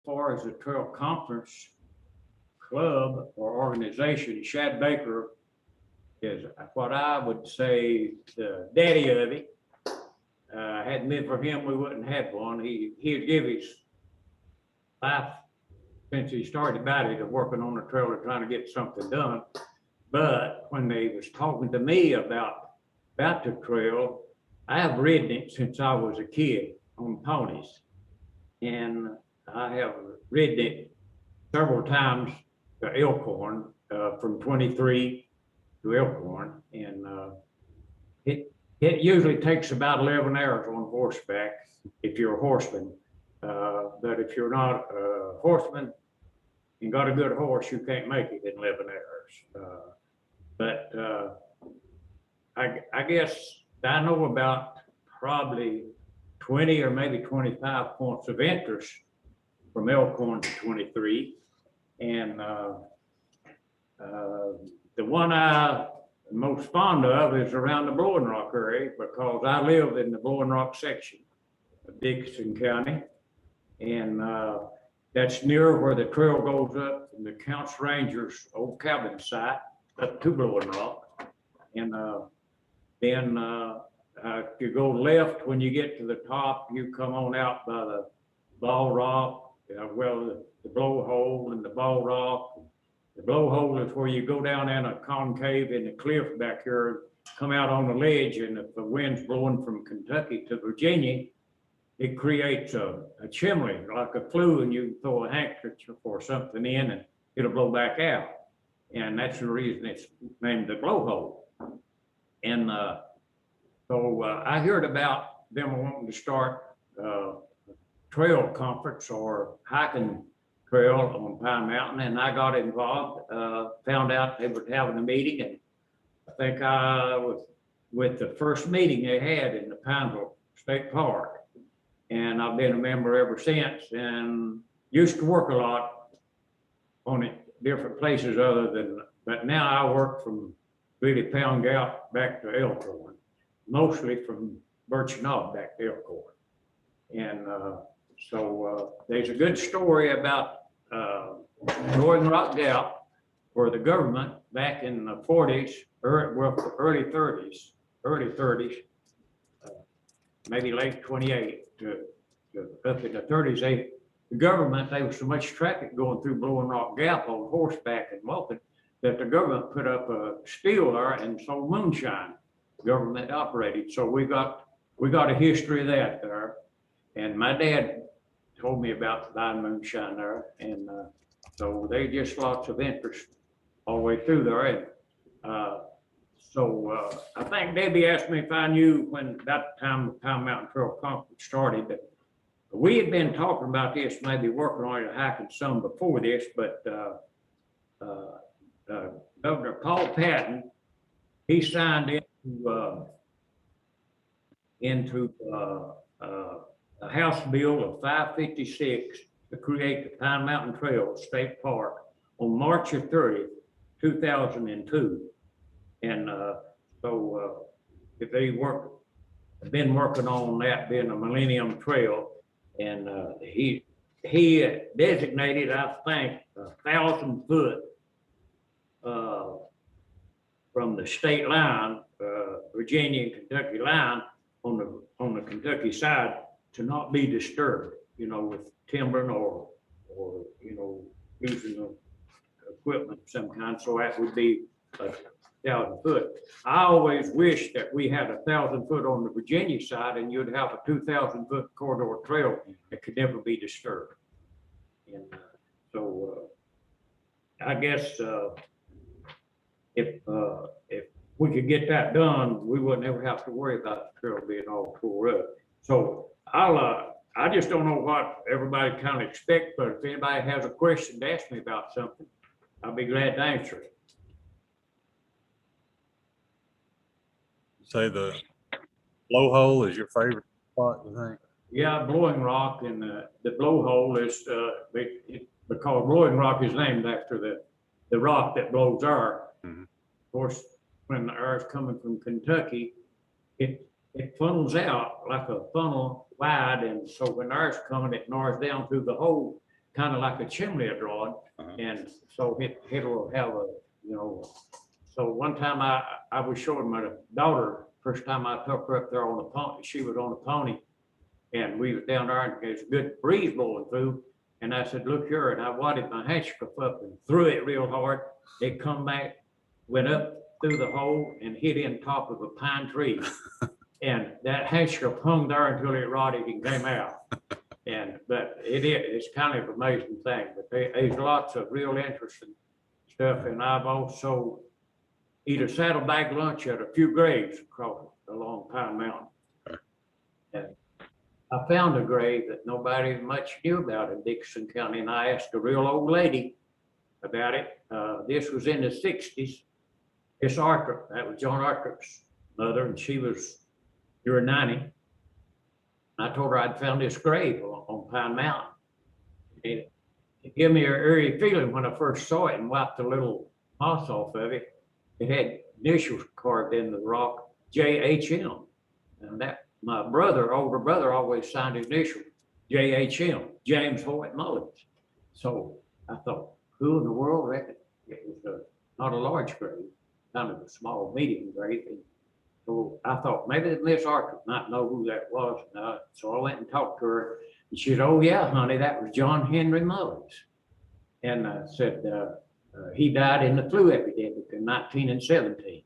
far as the Trail Conference club or organization, Shad Baker is what I would say the daddy of it. Hadn't been for him, we wouldn't have one. He'd give his life since he started about it of working on the trail or trying to get something done. But when they was talking to me about the trail, I have ridden it since I was a kid on ponies. And I have ridden it several times to Elkhorn, from 23 to Elkhorn. And it usually takes about 11 hours on horseback if you're a horseman. But if you're not a horseman and got a good horse, you can't make it in 11 hours. But I guess I know about probably 20 or maybe 25 points of interest from Elkhorn to 23. And the one I'm most fond of is around the Blowing Rock area because I live in the Blowing Rock section of Dickinson County. And that's near where the trail goes up from the Counts Rangers old cabin site up to Blowing Rock. And then if you go left, when you get to the top, you come on out by the Ball Rock, the Blowhole and the Ball Rock. The Blowhole is where you go down in a concave in the cliff back here, come out on the ledge, and if the wind's blowing from Kentucky to Virginia, it creates a chimney like a flue, and you throw a handkerchief or something in and it'll blow back out. And that's the reason it's named the Blowhole. And so I heard about them wanting to start trail conference or hiking trail on Pine Mountain, and I got involved, found out they were having a meeting, and I think I was with the first meeting they had in the Pineville State Park. And I've been a member ever since and used to work a lot on it, different places but now I work from really Pound Gap back to Elkhorn, mostly from Birch Knob back to Elkhorn. And so there's a good story about Blowing Rock Gap where the government back in the 40s, early 30s, maybe late 28 to up in the 30s, the government, there was so much traffic going through Blowing Rock Gap on horseback and walking that the government put up a steel there and sold moonshine, government operated. So we got a history of that there. And my dad told me about buying moonshine there. And so they just lots of interest all the way through there. And so I think Debbie asked me if I knew when that time the Pine Mountain Trail Conference started. But we had been talking about this, maybe working on it, hiking some before this, but Governor Paul Patton, he signed into a House bill of 556 to create the Pine Mountain Trail State Park on March 30th, 2002. And so if they been working on that being a Millennium Trail, and he designated, I think, 1,000 foot from the state line, Virginia and Kentucky line on the Kentucky side to not be disturbed, with timbering or using equipment of some kind. So that would be 1,000 foot. I always wish that we had 1,000 foot on the Virginia side, and you'd have a 2,000 foot corridor trail that could never be disturbed. And so I guess if we could get that done, we wouldn't ever have to worry about the trail being all tore up. So I just don't know what everybody kind of expects, but if anybody has a question to ask me about something, I'll be glad to answer it. Say the Blowhole is your favorite spot, you think? Yeah, Blowing Rock, and the Blowhole is because Blowing Rock is named after the rock that blows air. Mm-hmm. Of course, when the air is coming from Kentucky, it funnels out like a funnel wide, and so when air is coming, it gnaws down through the hole kind of like a chimney drawing. And so it'll have a, so one time I was showing my daughter, first time I took her up there on the pony, she was on a pony. And we was down there and there's a good breeze blowing through. And I said, look here, and I wadded my handkerchief up and threw it real hard. It come back, went up through the hole and hit in top of a pine tree. And that handkerchief hung there until it rotted and came out. But it's kind of an amazing thing, but there's lots of real interesting stuff. And I've also eat a saddlebag lunch at a few graves across along Pine Mountain. And I found a grave that nobody much knew about in Dickinson County, and I asked a real old lady about it. This was in the 60s. Miss Arthur, that was John Arthur's mother, and she was near 90. I told her I'd found this grave on Pine Mountain. It gave me an eerie feeling when I first saw it and wiped the little moss off of it. It had initials carved in the rock, JHM. And that my older brother, always signed his initials, JHM, James Hoyt Mullins. So I thought, who in the world reckoned it was not a large grave, kind of a small, medium grave. And so I thought maybe Miss Arthur might know who that was. So I went and talked to her. And she said, oh, yeah, honey, that was John Henry Mullins. And I said, he died in the flu epidemic in 1917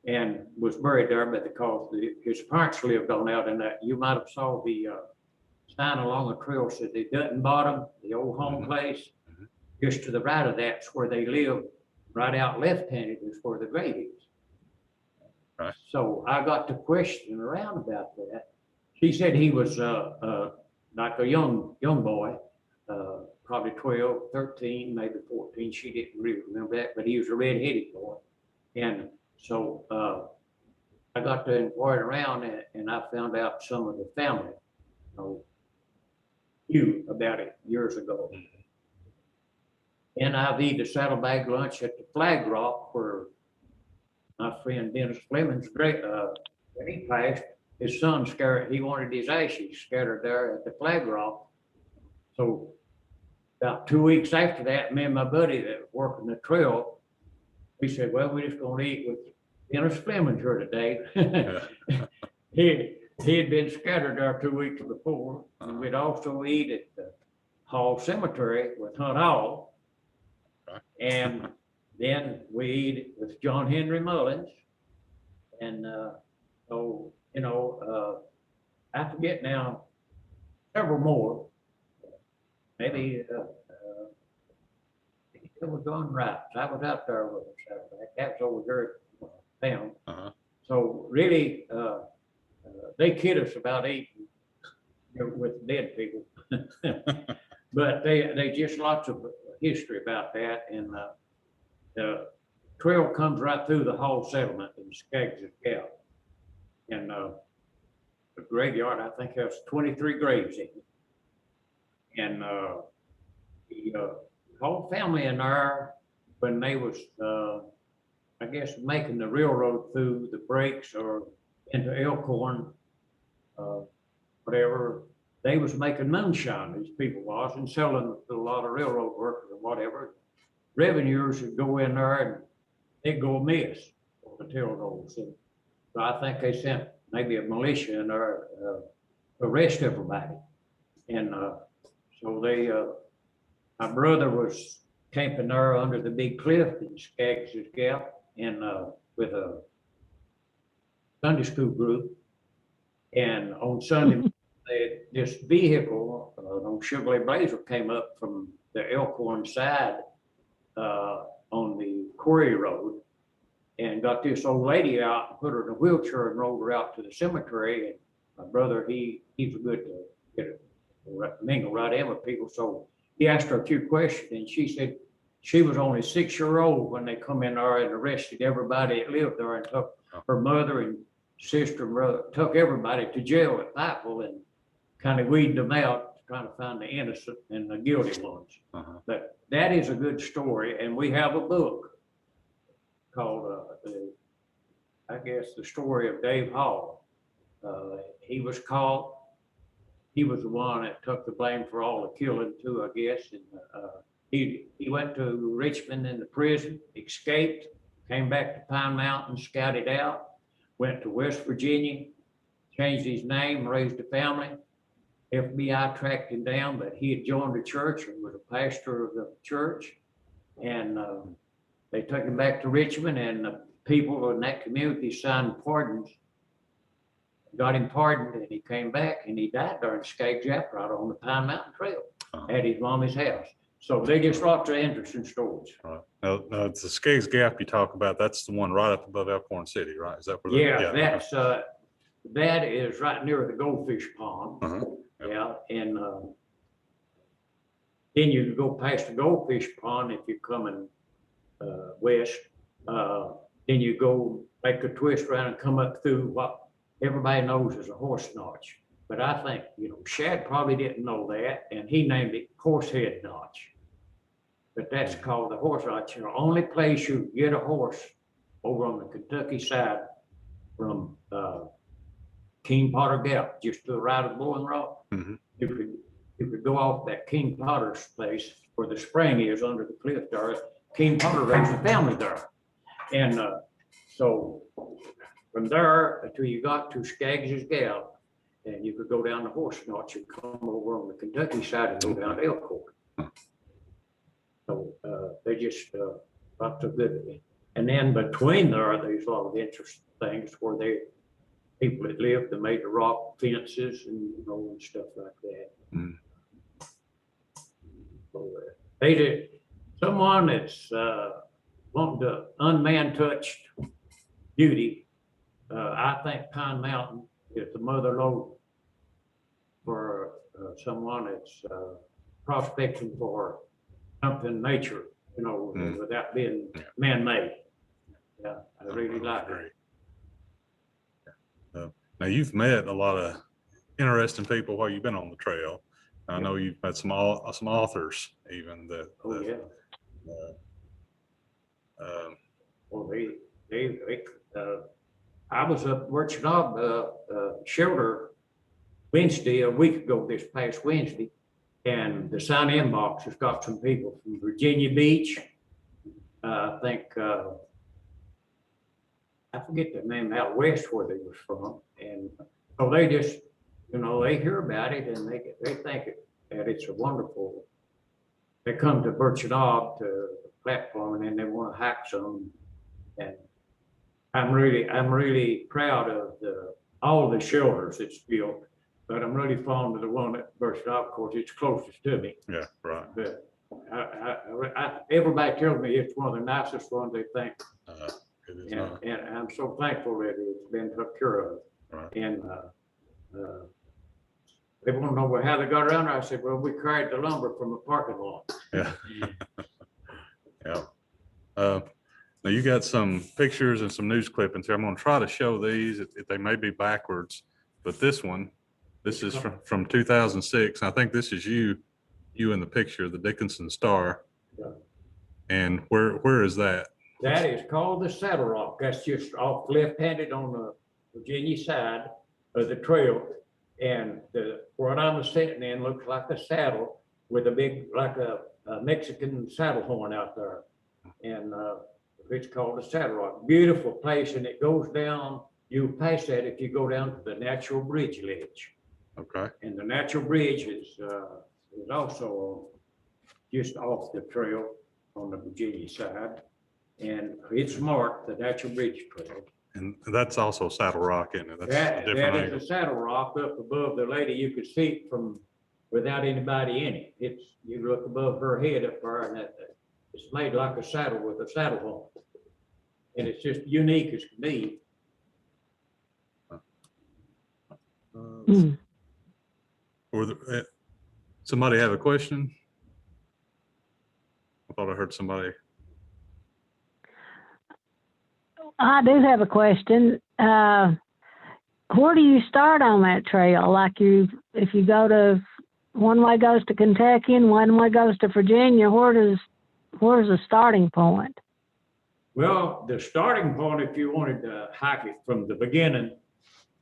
and was buried there, but because his parents lived on out in that, you might have saw the sign along the trail said the Dutton Bottom, the old home place. Just to the right of that's where they live. Right out left-handed is where the grave is. Right. So I got to question around about that. She said he was like a young boy, probably 12, 13, maybe 14. She didn't really remember that, but he was a red-headed boy. And so I got to inquire around and I found out some of the family knew about it years ago. And I've eaten a saddlebag lunch at the Flag Rock where my friend Dennis Fleming's when he passed, his son he wanted his ashes scattered there at the Flag Rock. So about 2 weeks after that, me and my buddy that was working the trail, we said, well, we're just gonna eat with Dennis Fleming here today. He had been scattered there 2 weeks before. And we'd also eat at the Hall Cemetery with Hunt Hall. And then we eat with John Henry Mullins. And so, I forget now, several more. Maybe it was John Rice. I was out there with him. That was over here at town. So really, they kid us about eating with dead people. But they just lots of history about that. And the trail comes right through the whole settlement in Skaggs Gap. And the graveyard, I think, has 23 graves in it. And the whole family in there, when they was, I guess, making the railroad through the breaks or into Elkhorn, whatever, they was making moonshine, these people was, and selling to a lot of railroad workers or whatever. Revenuers would go in there and they'd go amiss on the tail rolls. And so I think they sent maybe a militia in there to arrest everybody. And so my brother was camping there under the big cliff in Skaggs Gap and with a Sunday school group. And on Sunday, this vehicle, an old Chevrolet Blazer, came up from the Elkhorn side on the quarry road and got this old lady out and put her in a wheelchair and rolled her out to the cemetery. And my brother, he's good to get mingle right in with people. So he asked her a few questions and she said she was only 6-year-old when they come in there and arrested everybody that lived there and took her mother and sister and brother, took everybody to jail at Pikeville and kind of weeded them out, trying to find the innocent and the guilty ones. But that is a good story. And we have a book called, I guess, The Story of Dave Hall. He was caught he was the one that took the blame for all the killing too, I guess. And he went to Richmond in the prison, escaped, came back to Pine Mountain, scouted out, went to West Virginia, changed his name, raised a family. FBI tracked him down, but he had joined the church and was a pastor of the church. And they took him back to Richmond, and the people in that community signed pardons, got him pardoned, and he came back and he died during Skaggs Gap right on the Pine Mountain Trail at his mommy's house. So they just lots of interesting stories. Right. Now, it's the Skaggs Gap you talk about. That's the one right up above Elkhorn City, right? Is that where? Yeah, that's that is right near the goldfish pond. Yeah, and then you go past the goldfish pond if you're coming west. Then you go make a twist around and come up through what everybody knows as a horse notch. But I think, Shad probably didn't know that, and he named it Horsehead Notch. But that's called the horse notch. The only place you get a horse over on the Kentucky side from King Potter Gap, just to the right of Blowing Rock. You could go off that King Potter's place where the spring is under the cliff there. King Potter raised a family there. And so from there until you got to Skaggs Gap, and you could go down the horse notch and come over on the Kentucky side and go down to Elkhorn. So they just lots of good. And then between there's a lot of interesting things where people that lived, they made the rock fences and and stuff like that. So they did. Someone that's wanting to unman touched beauty. I think Pine Mountain is the mother lode for someone that's prospecting for something nature, without being man-made. Yeah, I really like it. Now you've met a lot of interesting people while you've been on the trail. I know you've met some authors even that. Well, I was up at Workshop shelter Wednesday, a week ago, this past Wednesday, and the sign-in box has got some people from Virginia Beach. I think I forget the name out west where they was from, and so they just, they hear about it and they think that it's a wonderful. They come to Birch Knob to the platform and then they want to hike some, and I'm really proud of all the shelters it's built, but I'm really fond of the one at Birch Knob. Of course, it's closest to me. Yeah, right. But everybody tells me it's one of the nicest ones they think. And I'm so thankful that it's been took care of. Right. And they want to know how they got around there. I said, well, we carried the lumber from the parking lot. Yeah. Yeah. Now you got some pictures and some news clippings here. I'm going to try to show these. They may be backwards, but this is from 2006. I think this is you in the picture, the Dickinson Star. Yeah. And where is that? That is called the Saddle Rock. That's just off left-handed on the Virginia side of the trail. And what I'm sitting in looks like a saddle with a big, like a Mexican saddle horn out there. And it's called the Saddle Rock. Beautiful place, and it goes down, you pass that if you go down to the natural bridge ledge. Okay. And the natural bridge is also just off the trail on the Virginia side. And it's marked the natural bridge trail. And that's also Saddle Rock, isn't it? That's That a different is angle. a Saddle Rock up above the lady. You could see it from without anybody in it. You look above her head up there, and it's made like a saddle with a saddle horn. And it's just unique as can be. Somebody have a question? I thought I heard somebody. I do have a question. Where do you start on that trail? Like if you go to, one way goes to Kentucky and one way goes to Virginia, where's the starting point? Well, the starting point, if you wanted to hike it from the beginning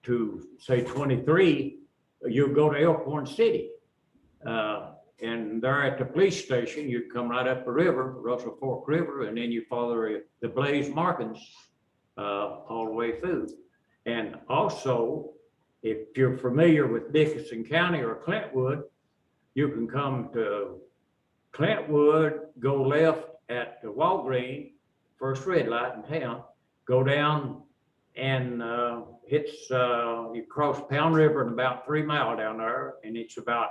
to say 23, you go to Elkhorn City. And there at the police station, you come right up the river, Russell Fork River, and then you follow the blaze markings all the way through. And also, if you're familiar with Dickinson County or Clintwood, you can come to Clintwood, go left at the Walgreens, first red light in town, go down and you cross Pound River in about 3 miles down there, and it's about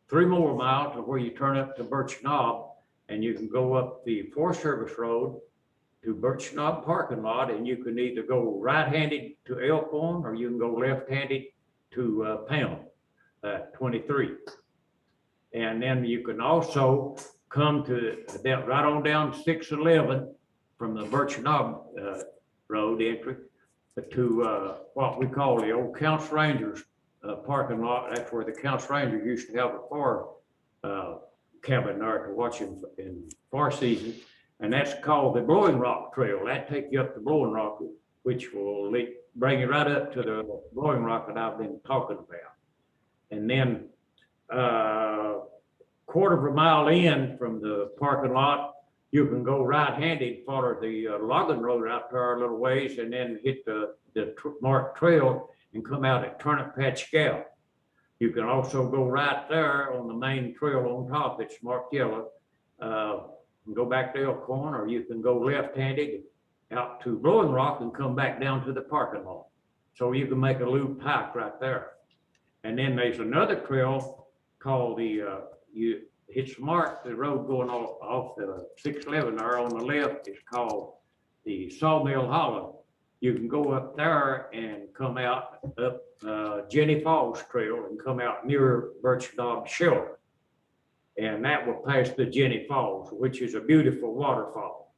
3 more miles to where you turn up to Birch Knob, and you can go up the Forest Service Road to Birch Knob parking lot, and you can either go right-handed to Elkhorn or you can go left-handed to Pound 23. And then you can also come to right on down 611 from the Birch Knob road entry to what we call the old Counts Rangers parking lot. That's where the Counts Rangers used to have a far cabin there to watch in far season. And that's called the Blowing Rock Trail. That takes you up to Blowing Rock, which will bring you right up to the Blowing Rock that I've been talking about. And then quarter of a mile in from the parking lot, you can go right-handed, follow the logging road out there a little ways, and then hit the marked trail and come out at Turnip Patch Gap. You can also go right there on the main trail on top that's marked yellow, and go back to Elkhorn, or you can go left-handed out to Blowing Rock and come back down to the parking lot. So you can make a loop hike right there. And then there's another trail called it's marked, the road going off the 611 there on the left is called the Sawmill Hollow. You can go up there and come out up Jenny Falls Trail and come out near Birch Knob Shelter. And that will pass the Jenny Falls, which is a beautiful waterfall.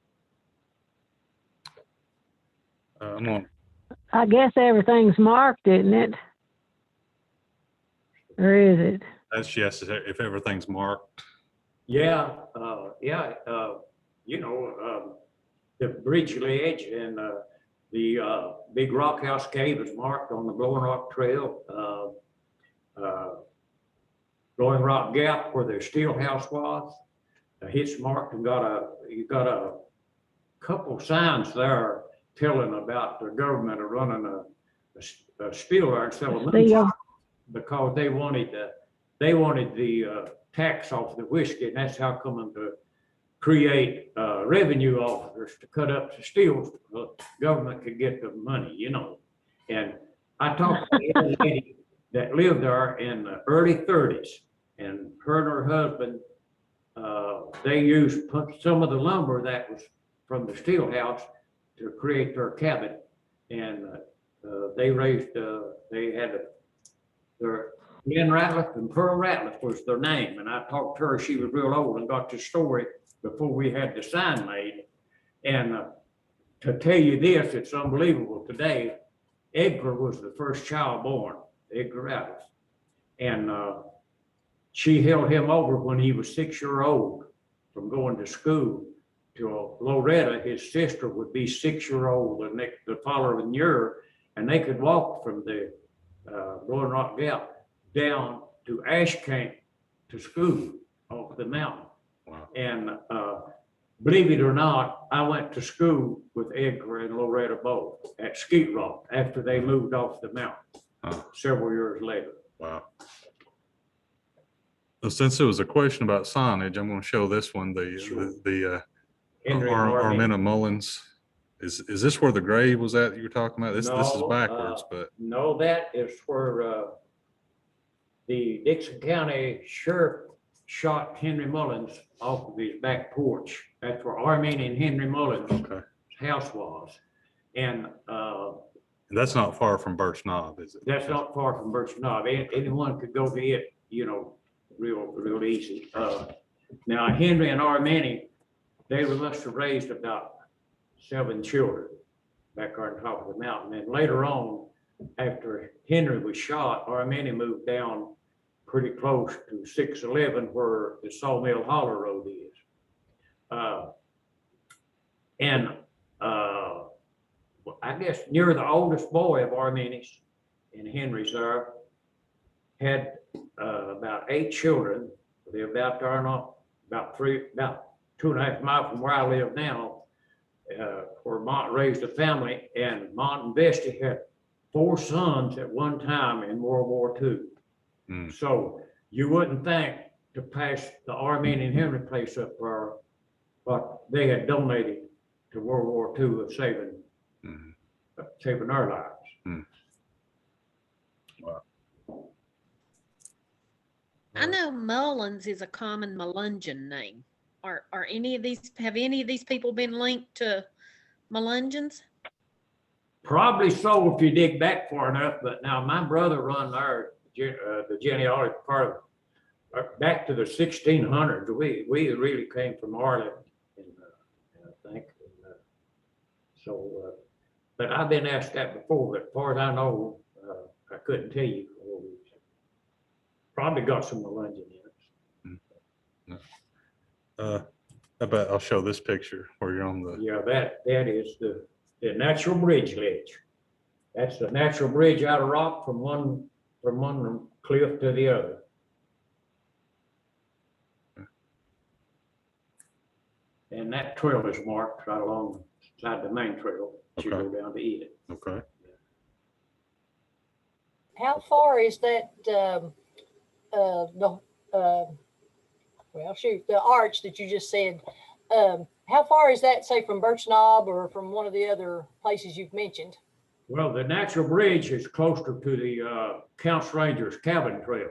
I guess everything's marked, isn't it? Or is it? That's yes, if everything's marked. Yeah, the bridge ledge and the big rock house cave is marked on the Blowing Rock Trail. Blowing Rock Gap where the steel house was, it's marked and you got a couple signs there telling about the government are running a steel there and selling moonshine because they wanted the tax off the whiskey, and that's how come to create revenue officers to cut up the steel so the government could get the money, And I talked to a lady that lived there in the early 30s, and her and her husband, they used some of the lumber that was from the steel house to create their cabin, and they had their Lynn Ratliff and Pearl Ratliff was their name, and I talked to her. She was real old and got this story before we had the sign made. And to tell you this, it's unbelievable today. Edgar was the first child born, Edgar Ratliff, and she held him over when he was 6 years old from going to school till Loretta, his sister, would be 6 years old the following year, and they could walk from the Blowing Rock Gap down to Ash Camp to school off the mountain. Wow. And believe it or not, I went to school with Edgar and Loretta both at Skeet Rock after they moved off the mountain several years later. Wow. Well, since there was a question about signage, I'm going to show this one, the Armena Mullins. Is this where the grave was at you were talking about? This is backwards, but no, that is where the Dixon County Sheriff shot Henry Mullins off of his back porch. That's where Armena and Henry Mullins' house was. And that's not far from Birch Knob, is it? That's not far from Birch Knob. Anyone could go to it, real easy. Now, Henry and Armena, they must have raised about 7 children back there on top of the mountain. And later on, after Henry was shot, Armena moved down pretty close to 611 where the Sawmill Hollow Road is. I guess near the oldest boy of Armena's and Henry's there had about 8 children, lived out there about 2.5 miles from where I live now, where Mont raised a family, and Mont and Bestie had 4 sons at one time in World War II. Mm. So you wouldn't think to pass the Armenian Henry place up there, but they had donated to World War II of saving their lives. Mm. Wow. I know Mullins is a common Melungeon name. Have any of these people been linked to Melungeons? Probably so if you dig back far enough, but now my brother run the genealogy part of back to the 1600s. We really came from Ireland, I think. But I've been asked that before, but as far as I know, I couldn't tell you. Probably got some Melungeon in it. How about I'll show this picture where you're on the. Yeah, that is the natural bridge ledge. That's the natural bridge out of rock from one cliff to the other. And that trail is marked right alongside the main trail. You go down to eat it. Okay. How far is that, the arch that you just said, how far is that, say, from Birch Knob or from one of the other places you've mentioned? Well, the natural bridge is closer to the Counts Rangers cabin trail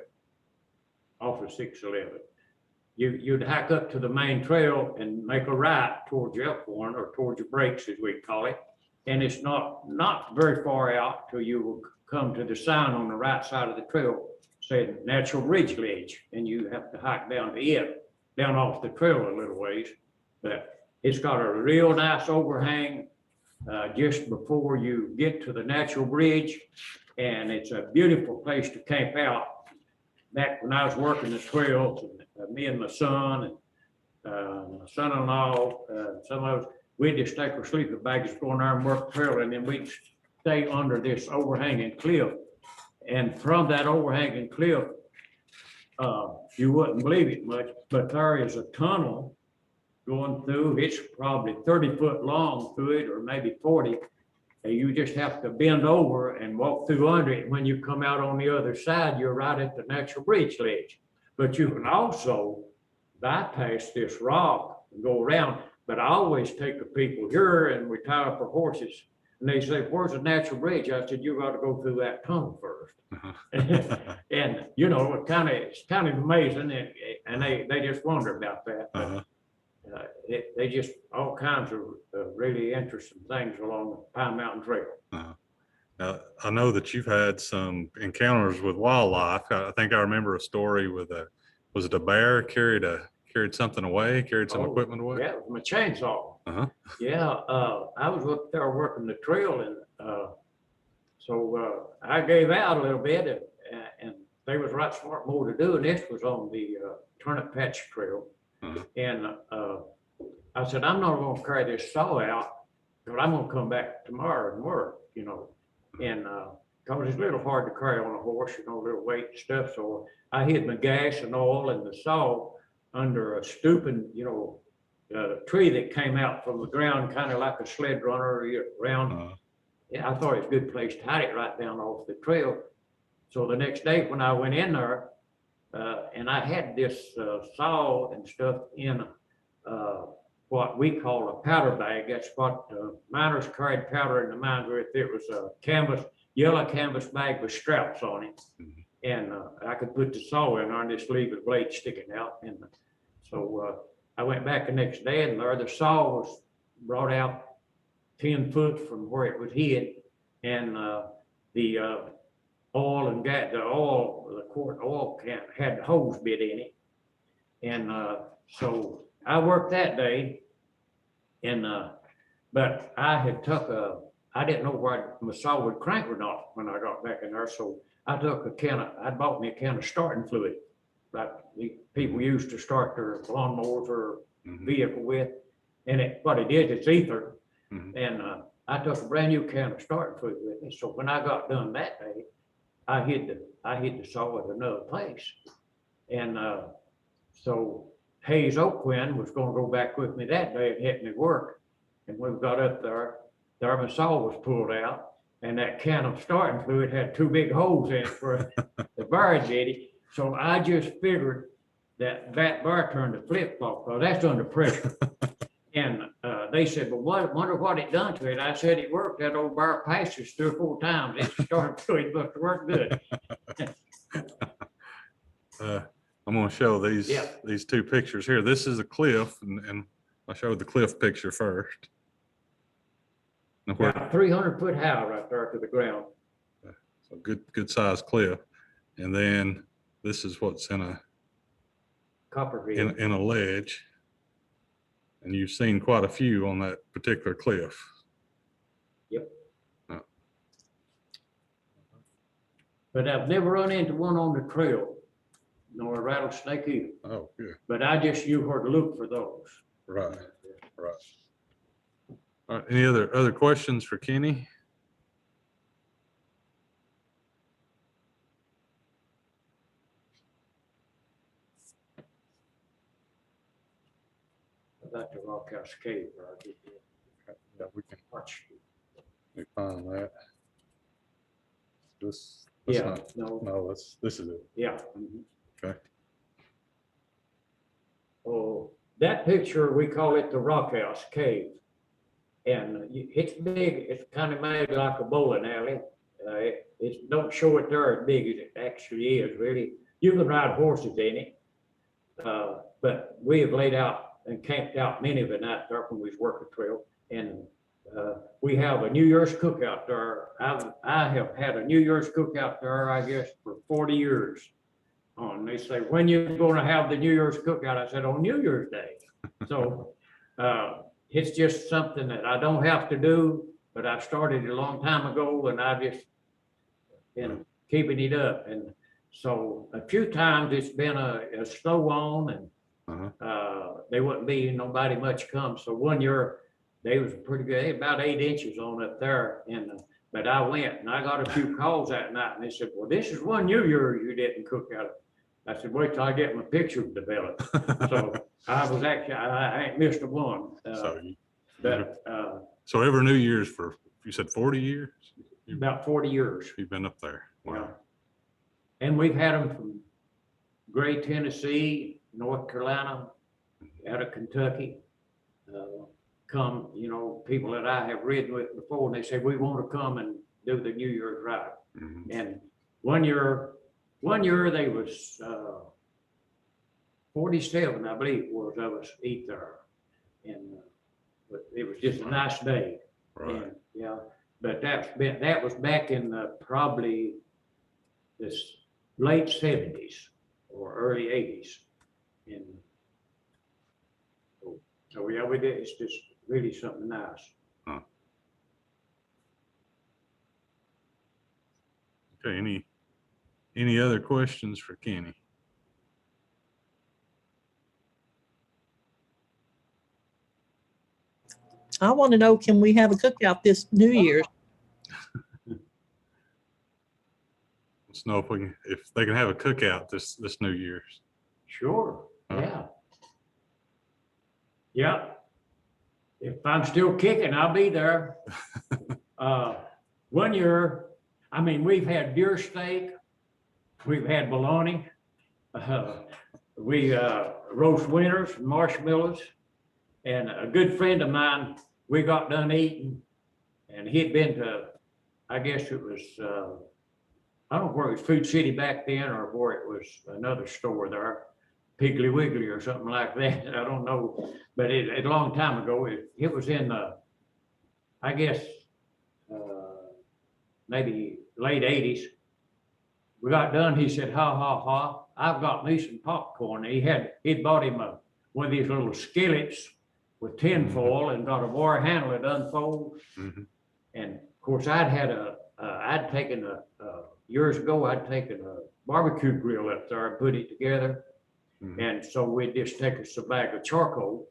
off of 611. You'd hike up to the main trail and make a right towards Elkhorn, or towards your breaks as we call it. And it's not very far out till you will come to the sign on the right side of the trail saying natural bridge ledge, and you have to hike down to it, down off the trail a little ways. But it's got a real nice overhang just before you get to the natural bridge, and it's a beautiful place to camp out. Back when I was working the trails, and me and my son and my son-in-law, some of us, we'd just take our sleeping bags, go in there and work the trail, and then we'd stay under this overhanging cliff. And from that overhanging cliff, you wouldn't believe it much, but there is a tunnel going through. It's probably 30 foot long through it, or maybe 40. And you just have to bend over and walk through under it. When you come out on the other side, you're right at the natural bridge ledge. But you can also bypass this rock and go around. But I always take the people here, and we tie up our horses, and they say, "Where's the natural bridge?" I said, "You got to go through that tunnel first." And you know, it's kind of amazing, and they just wonder about that. They just all kinds of really interesting things along the Pine Mountain Trail. Now, I know that you've had some encounters with wildlife. I think I remember a story with was it a bear carried something away, carried some equipment away? Yeah, it was my chainsaw. Yeah, I was up there working the trail, and so I gave out a little bit, and they was right smart more to do, and this was on the Turnip Patch Trail. And I said, I'm not going to carry this saw out, but I'm going to come back tomorrow and work, you know. And because it's a little hard to carry on a horse, you know, little weight and stuff. So I hid my gas and oil and the saw under a stooping, you know, tree that came out from the ground, kind of like a sled runner around. Yeah, I thought it was a good place to hide it, right down off the trail. So the next day when I went in there, and I had this saw and stuff in what we call a powder bag. That's what miners carried powder in the mines with. It was a yellow canvas bag with straps on it. And I could put the saw in there and just leave the blade sticking out. And so I went back the next day, and there the saw was brought out 10 foot from where it was hid. And the oil and gas, the quart oil can had the hose bit in it. And so I worked that day, and but I had I didn't know where my saw would crank or not when I got back in there. So I took I bought me a can of starting fluid, like the people used to start their lawnmowers or vehicle with. And what it is, it's ether. And I took a brand new can of starting fluid with me. So when I got done that day, I hid the saw at another place. And, so Hayes O'Quinn was gonna go back with me that day and help me work. And when we got up there, my saw was pulled out, and that can of starting fluid had two big holes in it for the bar jetty. So I just figured that bar turned to flip-flop, because that's under pressure. And they said, well, wonder what it done to it. I said, it worked. That old bar passes 3 or 4 times. It started to, it must have worked good. I'm gonna show these, Yeah. these two pictures here. This is a cliff, and I showed the cliff picture first. Now where- Yeah, 300-foot high right there to the ground. So good sized cliff. And then this is what's in Copperhead. a ledge. And you've seen quite a few on that particular cliff. Yep. Uh, But I've never run into one on the trail, nor a rattlesnake either. Oh, good. But I just knew where to look for those. Right. All right, any other questions for Kenny? About the Rock House Cave where I did Yeah, we can watch. find that. This, Yeah, no, no, this is it. yeah. Mhm. Okay. Oh, that picture, we call it the Rock House Cave. And it's big, it's kind of made like a bowling alley. It don't show it there as big as it actually is, really. You can ride horses in it. But we have laid out and camped out many of the night there when we was working trail. And we have a New Year's cookout there. I have had a New Year's cookout there, I guess, for 40 years. And they say, when you going to have the New Year's cookout? I said, on New Year's Day. So it's just something that I don't have to do, but I started a long time ago, and I just been keeping it up. And so a few times it's been a snow on, and there wouldn't be nobody much come. So one year they was pretty good, about 8 inches on up there. And but I went and I got a few calls that night, and they said, well, this is one New Year you didn't cook out. I said, wait till I get my picture developed. So I was actually, I ain't missed a one. So every New Year's for, you said 40 years? About 40 years. You've been up there. Yeah. Wow. And we've had them from Gray, Tennessee, North Carolina, out of Kentucky. Come, people that I have ridden with before, and they say, we want to come and do the New Year's ride. Mhm. And one year they was 47, I believe, was of us eat there. And but it was just a nice day. Right. And, yeah, but that was back in probably this late 70s or early 80s. And so yeah, we did. It's just really something nice. Okay, any other questions for Kenny? I want to know, can we have a cookout this New Year's? Let's know if they can have a cookout this New Year's. Sure. Yeah. Yeah. If I'm still kicking, I'll be there. One year, we've had deer steak, we've had bologna, we roast wieners, marshmallows, and a good friend of mine, we got done eating, and he'd been to, I guess it was, I don't know where it was, Food City back then, or where it was another store there, Piggly Wiggly or something like that. I don't know, but a long time ago, it was in I guess, maybe late 80s. We got done. He said, ha, ha, ha, I've got me some popcorn. He'd bought him one of these little skillets with tin foil and got a wire handle that unfolds. Mhm. And of course, years ago, I'd taken a barbecue grill up there and put it together. Mhm. And so we'd just take us a bag of charcoal,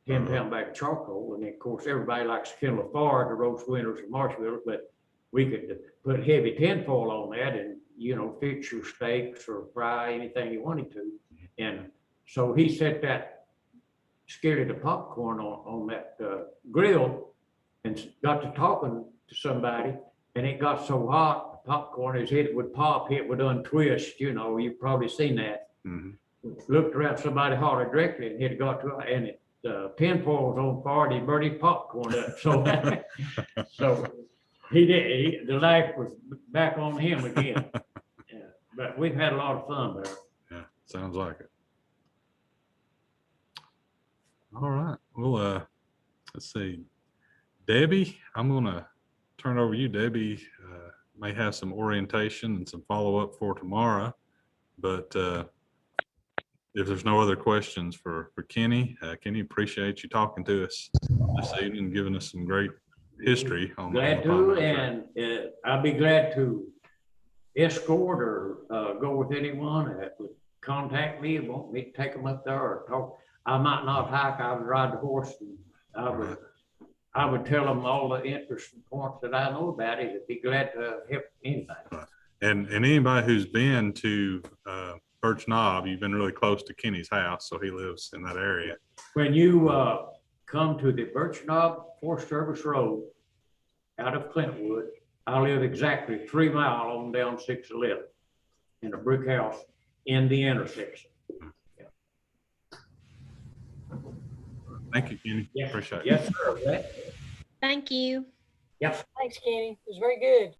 10-pound bag of charcoal. And then, of course, everybody likes to kindle a fire to roast wieners and marshmallows, but we could put heavy tinfoil on that and, you know, fix your steaks or fry anything you wanted to. And so he set that skillet of popcorn on that grill and got to talking to somebody, and it got so hot, the popcorn, his head would pop, it would untwist, you know, you've probably seen that. Mhm. Looked around, somebody hollered directly, and it got to, and it, tinfoil was on fire, and he burned his popcorn up, so, so he did, the life was back on him again. Yeah, but we've had a lot of fun there. Yeah, sounds like it. All right. Well, let's see. Debbie, I'm gonna turn it over to you. Debbie may have some orientation and some follow-up for tomorrow, but if there's no other questions for Kenny, Kenny, appreciate you talking to us this evening and giving us some great history on Glad the to, Palmetto Trail. and I'll be glad to escort or go with anyone that would contact me, want me to take them up there or talk. I might not hike, I would ride the horse, and I would tell them all the interesting points that I know about it. I'd be glad to help anybody. And anybody who's been to Birch Knob, you've been really close to Kenny's house, so he lives in that area. When you come to the Birch Knob Forest Service Road out of Clintwood, I live exactly 3 miles on down 611 in a brick house in the intersection. Thank you, Kenny. Yes. Appreciate it. Yes, sir. Thank you. Yes. Thanks, Kenny. It was very good.